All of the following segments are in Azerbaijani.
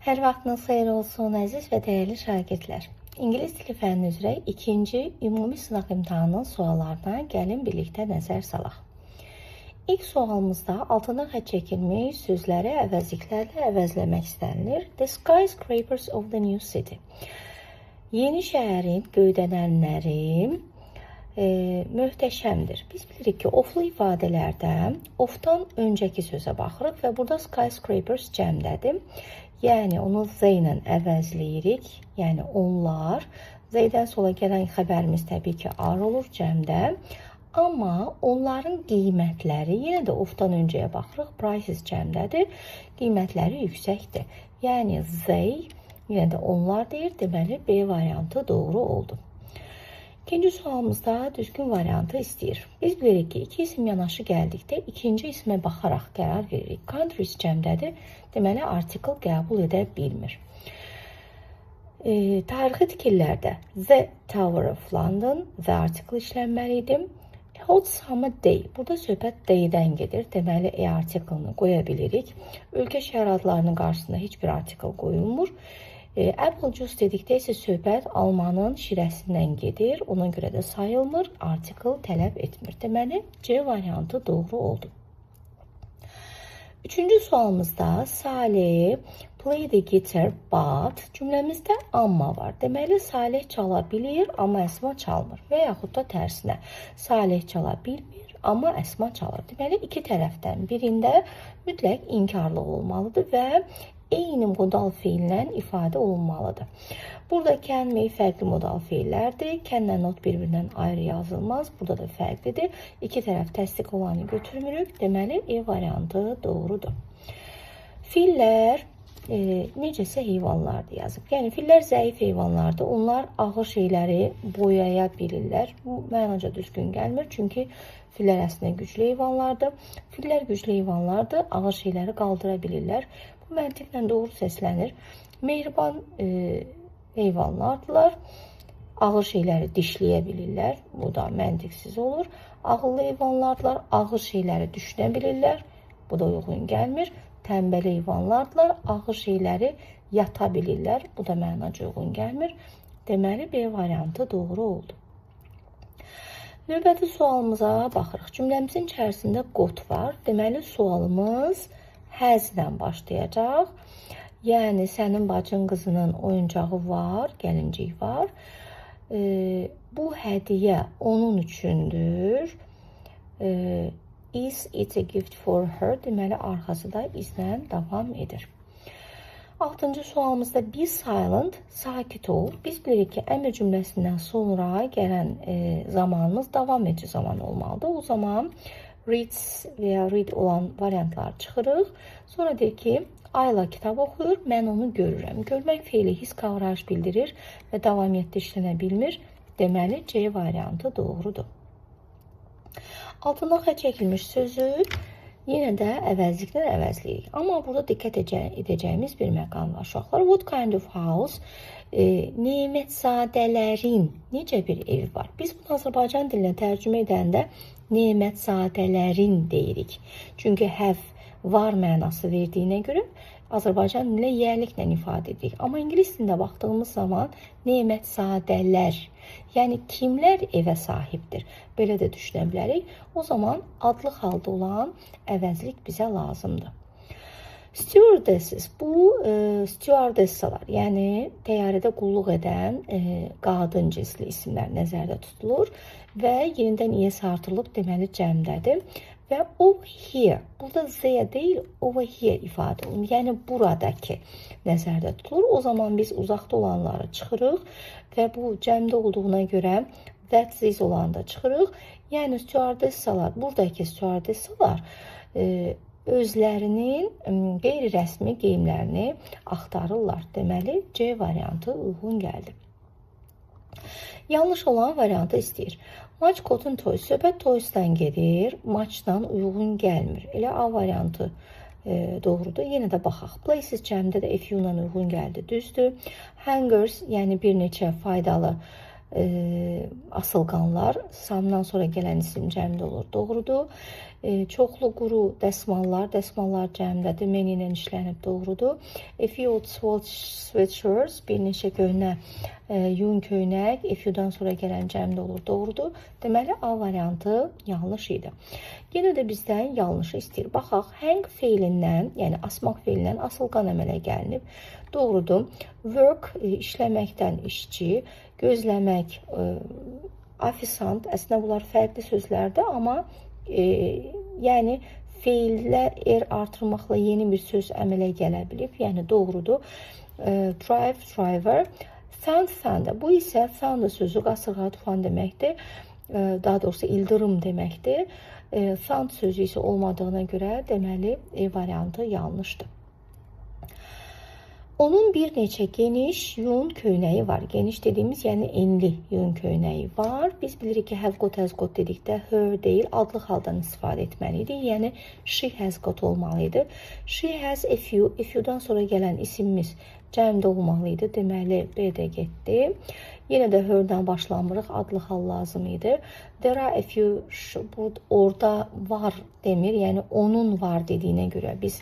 Hər vaxtınız xeyir olsun, əziz və dəyərli şagirdlər. İngilis dili fənni üzrə ikinci ümumi sınaq imtahanının suallarına gəlin birlikdə nəzər salaq. İlk sualımızda altından xətt çəkilmiş sözləri əvəzliklərlə əvəzləmək istənilir. The skyscrapers of the new city. Yeni şəhərin göydənənləri möhtəşəmdir. Biz bilirik ki, oflu ifadələrdən ofdan öncəki sözə baxırıq və burada skyscrapers cəmdədir. Yəni onu z ilə əvəzləyirik. Yəni onlar. Z-dən sola gələn xəbərimiz təbii ki, ar olur cəmdə. Amma onların qiymətləri yenə də ofdan öncəyə baxırıq. Prices cəmdədir. Qiymətləri yüksəkdir. Yəni z yenə də onlar deyir. Deməli B variantı doğru oldu. İkinci sualımızda düzgün variantı istəyir. Biz bilirik ki, iki isim yanaşı gəldikdə ikinci ismə baxaraq qərar veririk. Countries cəmdədir. Deməli, artikel qəbul edə bilmir. Tarixi tikillərdə The Tower of London, the artikel işlənməli. Hot summer day. Burada söhbət day-dən gedir. Deməli, artikelini qoya bilirik. Ölkə şəhər adlarının qarşısında heç bir artikel qoyulmur. Apple juice dedikdə isə söhbət almanın şirəsindən gedir. Ona görə də sayılmır. Artikel tələb etmir. Deməli, C variantı doğru oldu. Üçüncü sualımızda Salih play the guitar but cümləmizdə amma var. Deməli, Salih çala bilir, amma Əsma çalmır. Və yaxud da tərsinə. Salih çala bilmir, amma Əsma çalır. Deməli, iki tərəfdən birində mütləq inkarlıq olmalıdır və eyni modal feillə ifadə olunmalıdır. Burada can, may fərqli modal feillərdir. Canlə not bir-birindən ayrı yazılmaz. Burada da fərqlidir. İki tərəf təsdiq olanı götürmürük. Deməli, E variantı doğrudur. Fillər necəsə heyvanlardır yazıb. Yəni, fillər zəif heyvanlardır. Onlar ağır şeyləri boyaya bilirlər. Bu mənaca düzgün gəlmir. Çünki fillər əslində güclü heyvanlardır. Fillər güclü heyvanlardır. Ağır şeyləri qaldıra bilirlər. Bu məntiqlə doğru səslənir. Mehriban heyvanlardılar. Ağır şeyləri dişləyə bilirlər. Bu da məntiqsiz olur. Ağıllı heyvanlardılar. Ağır şeyləri düşünə bilirlər. Bu da uyğun gəlmir. Tənbəl heyvanlardılar. Ağır şeyləri yata bilirlər. Bu da mənaca uyğun gəlmir. Deməli, B variantı doğru oldu. Növbəti sualımıza baxırıq. Cümləmizin içərisində got var. Deməli, sualımız həzlə başlayacaq. Yəni, sənin bacın qızının oyuncağı var, gəlincik var. Bu hədiyyə onun üçündür. Is it a gift for her? Deməli, arxası da izlə davam edir. 6-cı sualımızda be silent, sakit ol. Biz bilirik ki, əmr cümləsindən sonra gələn zamanımız davam edici zaman olmalıdır. O zaman reads veya read olan variantlar çıxırıq. Sonra deyir ki, Ayla kitab oxuyur, mən onu görürəm. Görmək feili his qavrayış bildirir və davamiyyətdə işlənə bilmir. Deməli, C variantı doğrudur. Altından xətt çəkilmiş sözü yenə də əvəzliklə əvəzləyirik. Amma burada diqqət edəcəyimiz bir məqam var. Uşaqlar, what kind of house? Nemətzadələrin necə bir evi var? Biz bunu Azərbaycan dilinə tərcümə edəndə nemətzadələrin deyirik. Çünki have var mənası verdiyinə görə Azərbaycan dilinə yiyərliklə ifadə edirik. Amma ingilis dilində baxdığımız zaman nemətzadələr, yəni kimlər evə sahibdir? Belə də düşünə bilərik. O zaman adlı halda olan əvəzlik bizə lazımdır. Stewardesses, bu stewardessalar, yəni təyyarədə qulluq edən qadın cinsli isimlər nəzərdə tutulur və yenidən iyə artırılıb deməli cəmdədir. Və over here, burada z-yə deyil, over here ifadə olunur. Yəni, buradakı nəzərdə tutulur. O zaman biz uzaqda olanları çıxırıq və bu cəmdə olduğuna görə that this olanı da çıxırıq. Yəni, stewardessalar, buradakı stewardessalar özlərinin qeyri-rəsmi geyimlərini axtarırlar. Deməli, C variantı uyğun gəldi. Yanlış olan variantı istəyir. Match cotton toys. Söhbət toysdan gedir. Matchdan uyğun gəlmir. Elə A variantı doğrudur. Yenə də baxaq. Places cəmdə də FU-la uyğun gəldi. Düzdür. Hangers, yəni bir neçə faydalı asılqanlar. Samdan sonra gələn isim cəmdə olur. Doğrudur. Çoxlu quru dəsmallar cəmdədir, meni ilə işlənib, doğrudur. A few sweatshirts, bir neçə köhnə yun köynək, a few-dan sonra gələn cəmdə olur, doğrudur. Deməli, A variantı yanlış idi. Yenə də bizdən yanlışı istəyir. Baxaq, hang feilindən, yəni asmaq feilindən asılqan əmələ gəlinib. Doğrudur. Work, işləməkdən işçi, gözləmək, ofisant, əslində bunlar fərqli sözlərdir, amma yəni feillə artırmaqla yeni bir söz əmələ gələ bilib. Yəni doğrudur. Drive, driver. Thunder, thunder. Bu isə thunder sözü qasırğa, tufan deməkdir. Daha doğrusu ildırım deməkdir. Thunder sözü isə olmadığına görə deməli variantı yanlışdır. Onun bir neçə geniş yun köynəyi var. Geniş dediyimiz, yəni enli yun köynəyi var. Biz bilirik ki, have got, has got dedikdə her deyil, adlı haldan istifadə etməliydik. Yəni, she has got olmalıydı. She has a few. A few-dan sonra gələn isimimiz cəmdə olmalıydı. Deməli, B də getdi. Yenə də her-dən başlamırıq, adlı hal lazım idi. There are a few, orada var demir, yəni onun var dediyinə görə biz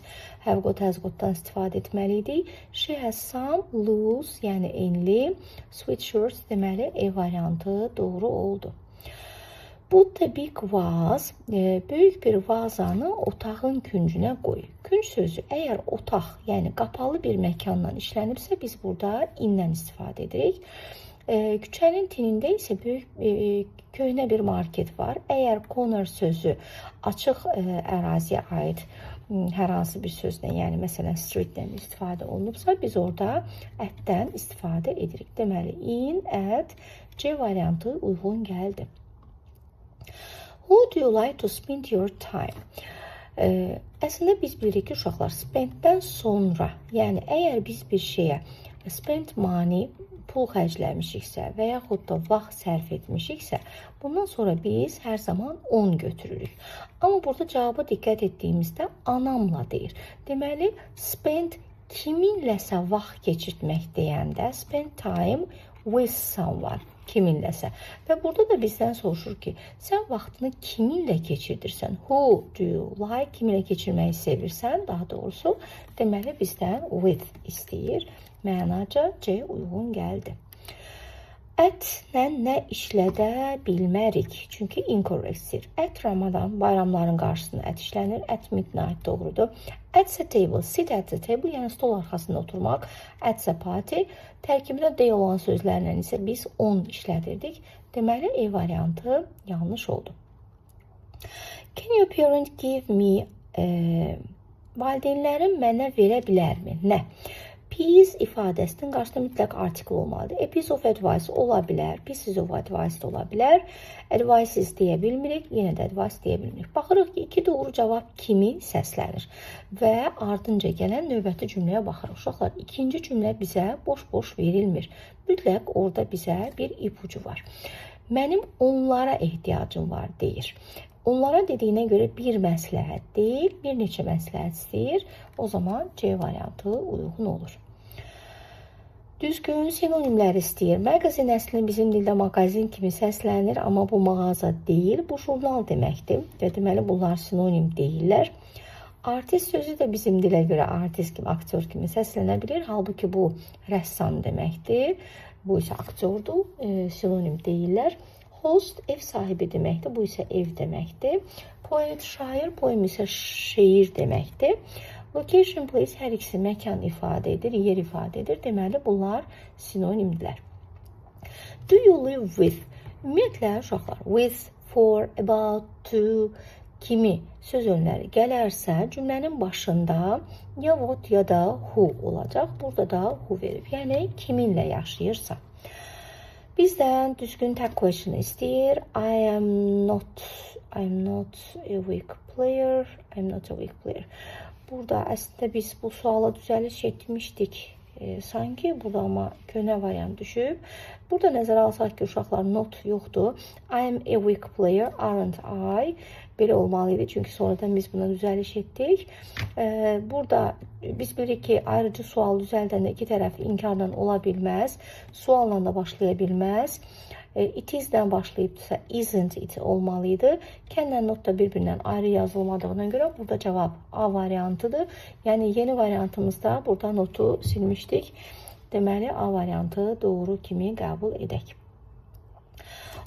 have got, has got-dan istifadə etməliydik. She has some loose, yəni enli, sweatshirts, deməli E variantı doğru oldu. Put the big vase, böyük bir vazanı otağın küncünə qoy. Künc sözü əgər otaq, yəni qapalı bir məkandan işlənibsə, biz burada indən istifadə edirik. Küçənin tinində isə böyük köhnə bir market var. Əgər corner sözü açıq əraziyə aid hər hansı bir sözlə, yəni məsələn streetdən istifadə olunubsa, biz orada at-dən istifadə edirik. Deməli, in, at, C variantı uyğun gəldi. Who do you like to spend your time? Əslində biz bilirik ki, uşaqlar, spend-dən sonra, yəni əgər biz bir şeyə spend money, pul xərcləmişiksə və yaxud da vaxt sərf etmişiksə, bundan sonra biz hər zaman on götürürük. Amma burada cavaba diqqət etdiyimizdə anamla deyir. Deməli, spend kiminləsə vaxt keçirtmək deyəndə, spend time with someone, kiminləsə. Və burada da bizdən soruşur ki, sən vaxtını kiminlə keçirdirsən? Who do you like? Kiminlə keçirməyi sevirsən? Daha doğrusu, deməli bizdən with istəyir. Mənaca C uyğun gəldi. Ətlə nə işlədə bilmərik? Çünki incorrectdir. At Ramadan, bayramların qarşısında ət işlənir. At midnight doğrudur. At's a table, sit at the table, yəni stol arxasında oturmaq. At's a party, tərkibində D olan sözlərlə isə biz on işlədirdik. Deməli, E variantı yanlış oldu. Can your parent give me, valideynlərim mənə verə bilərmi? Nə? Piece ifadəsinin qarşısında mütləq artikl olmalıdır. A piece of advice ola bilər, pieces of advice da ola bilər. Advices deyə bilmirik, yenə də advice deyə bilmirik. Baxırıq ki, iki doğru cavab kimi səslənir və ardınca gələn növbəti cümləyə baxırıq. Uşaqlar, ikinci cümlə bizə boş-boş verilmir. Mütləq orada bizə bir ipucu var. Mənim onlara ehtiyacım var, deyir. Onlara dediyinə görə bir məsləhət deyil, bir neçə məsləhət istəyir. O zaman C variantı uyğun olur. Düzgün sinonimlər istəyir. Mağazin əslində bizim dildə mağazin kimi səslənir, amma bu mağaza deyil, bu jurnal deməkdir. Və deməli, bunlar sinonim deyirlər. Artist sözü də bizim dilə görə artist kimi, aktyor kimi səslənə bilir. Halbuki bu rəssam deməkdir. Bu isə aktyordur, sinonim deyirlər. Host ev sahibi deməkdir, bu isə ev deməkdir. Poet şair, poem isə şeir deməkdir. Location, place hər ikisi məkan ifadə edir, yer ifadə edir. Deməli, bunlar sinonimdirlər. Do you live with? Ümumiyyətlə, uşaqlar, with, for, about, to kimi söz önləri gələrsə, cümlənin başında ya what ya da who olacaq. Burada da who verib, yəni kiminlə yaşayırsa. Bizdən düzgün tag question istəyir. I am not a weak player. Burada əslində biz bu suala düzəliş etmişdik. Sanki burada amma köhnə variant düşüb. Burada nəzərə alsaq ki, uşaqlar not yoxdur. I am a weak player, aren't I? Belə olmalıydı, çünki sonradan biz buna düzəliş etdik. Burada biz bilirik ki, ayrıcı sual düzəldəndə iki tərəf inkardan ola bilməz. Sualla da başlaya bilməz. It is-dən başlayıbsa isn't it olmalıydı. Kənlə not da bir-birindən ayrı yazılmadığına görə burada cavab A variantıdır. Yəni yeni variantımızda burada notu silmişdik. Deməli A variantı doğru kimi qəbul edək.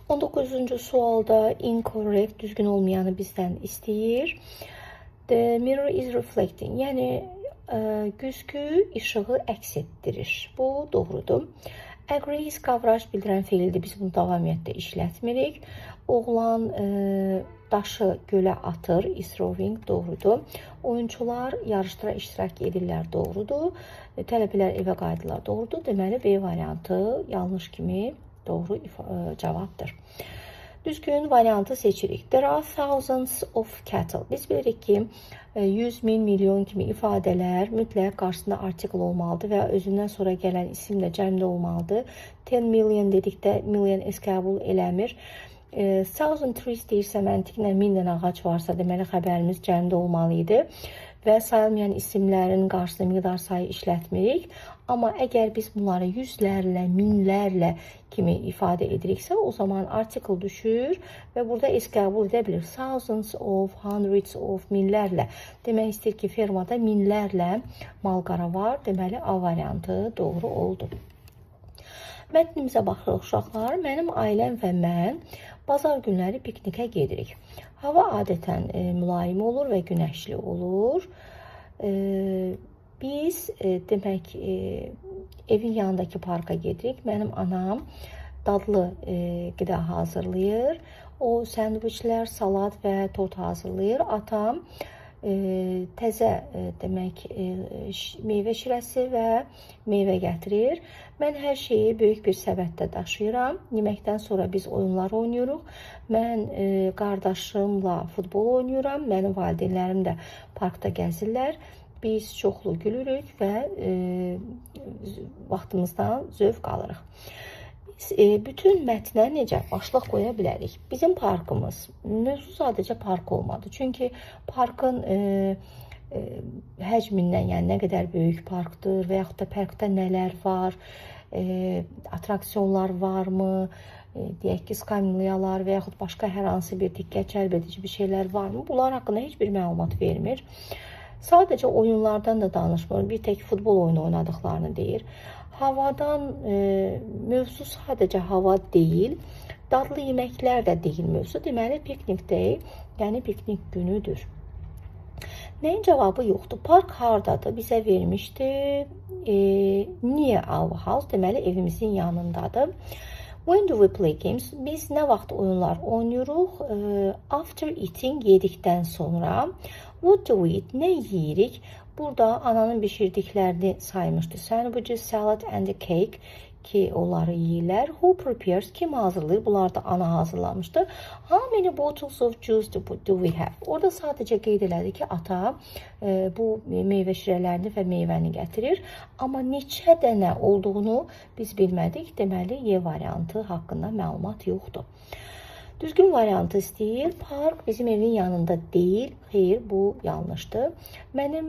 19-cu sualda incorrect, düzgün olmayanı bizdən istəyir. The mirror is reflecting, yəni güzgü işığı əks etdirir. Bu doğrudur. Agrees qavraj bildirən feildir. Biz bunu davamiyyətdə işlətmirik. Oğlan daşı gölə atır. Is throwing doğrudur. Oyunçular yarışlara iştirak edirlər doğrudur. Tələbələr evə qayıdırlar doğrudur. Deməli B variantı yanlış kimi doğru cavabdır. Düzgün variantı seçirik. There are thousands of cattle. Biz bilirik ki 100 min, milyon kimi ifadələr mütləq qarşısında artikel olmalıdır və özündən sonra gələn isim də cəmdə olmalıdır. 10 million dedikdə million es qəbul eləmir. 1000 trees deyirsə məntiqlə 1000 dənə ağac varsa deməli xəbərimiz cəmdə olmalıydı. Və sayılmayan isimlərin qarşısında miqdar sayı işlətmirik. Amma əgər biz bunları yüzlərlə, minlərlə kimi ifadə ediriksə, o zaman artikel düşür və burada es qəbul edə bilir. Thousands of, hundreds of, minlərlə. Demək istəyir ki, fermada minlərlə mal-qara var. Deməli, A variantı doğru oldu. Mətnimizə baxırıq uşaqlar. Mənim ailəm və mən bazar günləri piknikə gedirik. Hava adətən mülayim olur və günəşli olur. Biz demək evin yanındakı parka gedirik. Mənim anam dadlı qida hazırlayır. O sandviçlər, salat və tort hazırlayır. Atam təzə demək meyvə şirəsi və meyvə gətirir. Mən hər şeyi böyük bir səbətdə daşıyıram. Yeməkdən sonra biz oyunlar oynayırıq. Mən qardaşımla futbol oynayıram. Mənim valideynlərim də parkda gəzirlər. Biz çoxlu gülürük və vaxtımızdan zövq alırıq. Bütün mətnə necə başlıq qoya bilərik? Bizim parkımız, mövzu sadəcə park olmadı. Çünki parkın həcmindən, yəni nə qədər böyük parkdır və yaxud da parkda nələr var, atraksiyonlar varmı, deyək ki, skamyalar və yaxud başqa hər hansı bir diqqət cəlb edici bir şeylər varmı? Bunlar haqqında heç bir məlumat vermir. Sadəcə oyunlardan da danışmır, bir tək futbol oyunu oynadıqlarını deyir. Havadan mövzu sadəcə hava deyil, dadlı yeməklər də deyil mövzu. Deməli, piknik deyil, yəni piknik günüdür. Nəyin cavabı yoxdur? Park hardadır? Bizə vermişdi. Near our house, deməli, evimizin yanındadır. When do we play games? Biz nə vaxt oyunlar oynayırıq? After eating, yedikdən sonra. What do we eat? Nə yeyirik? Burada ananın bişirdiklərini saymışdı. Sandwiches, salad and a cake ki onları yeyirlər. Who prepares? Kim hazırlayır? Bunlar da ana hazırlamışdı. How many bottles of juice do we have? Orada sadəcə qeyd elədi ki, ata bu meyvə şirələrini və meyvəni gətirir. Amma neçə dənə olduğunu biz bilmədik. Deməli, Y variantı haqqında məlumat yoxdur. Düzgün variantı istəyir. Park bizim evin yanında deyil. Xeyr, bu yanlışdır. Mənim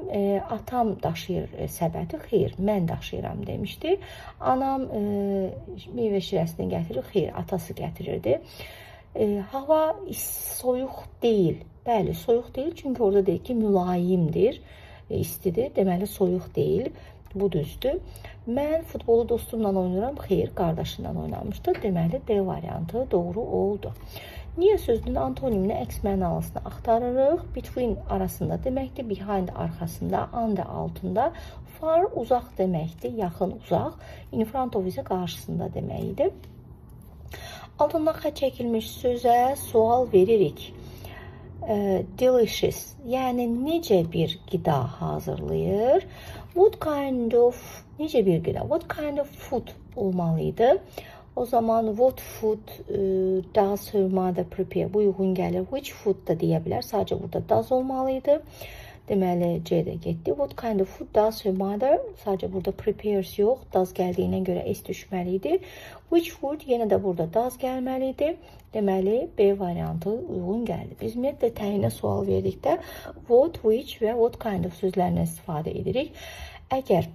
atam daşıyır səbəti. Xeyr, mən daşıyıram demişdi. Anam meyvə şirəsini gətirir. Xeyr, atası gətirirdi. Hava soyuq deyil. Bəli, soyuq deyil. Çünki orada deyil ki, mülayimdir, istidir. Deməli, soyuq deyil. Bu düzdür. Mən futbolu dostumla oynayıram. Xeyr, qardaşımla oynamışdı. Deməli, D variantı doğru oldu. Niyə sözünün antonimini əks mənalısını axtarırıq? Between arasında deməkdir, behind arxasında, under altında, far uzaq deməkdir, yaxın uzaq, in front of isə qarşısında deməkdir. Altından xətt çəkilmiş sözə sual veririk. Delicious, yəni necə bir qida hazırlayır? What kind of, necə bir qida? What kind of food olmalıydı? O zaman what food does her mother prepare? Bu uyğun gəlir. Which food da deyə bilər. Sadəcə burada does olmalıydı. Deməli, C də getdi. What kind of food does her mother? Sadəcə burada prepares yox. Does gəldiyinə görə S düşməliydi. Which food? Yenə də burada does gəlməliydi. Deməli, B variantı uyğun gəldi. Biz ümumiyyətlə təyinə sual verdikdə what, which və what kind of sözlərindən istifadə edirik. Əgər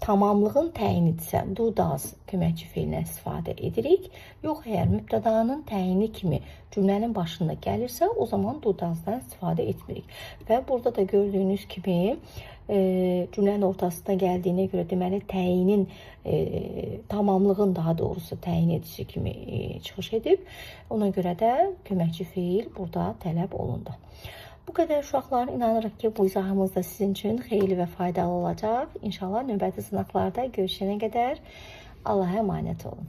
tamamlığın təyinidirsə, do does köməkçi feilinə istifadə edirik. Yox, əgər mübtədanın təyini kimi cümlənin başında gəlirsə, o zaman do does'dan istifadə etmirik. Və burada da gördüyünüz kimi cümlənin ortasında gəldiyinə görə deməli təyinin tamamlığın daha doğrusu təyin edici kimi çıxış edib. Ona görə də köməkçi feil burada tələb olundu. Bu qədər uşaqlar, inanırıq ki, bu izahımız da sizin üçün xeyirli və faydalı olacaq. İnşallah növbəti sınaqlarda görüşənə qədər Allah'a əmanət olun.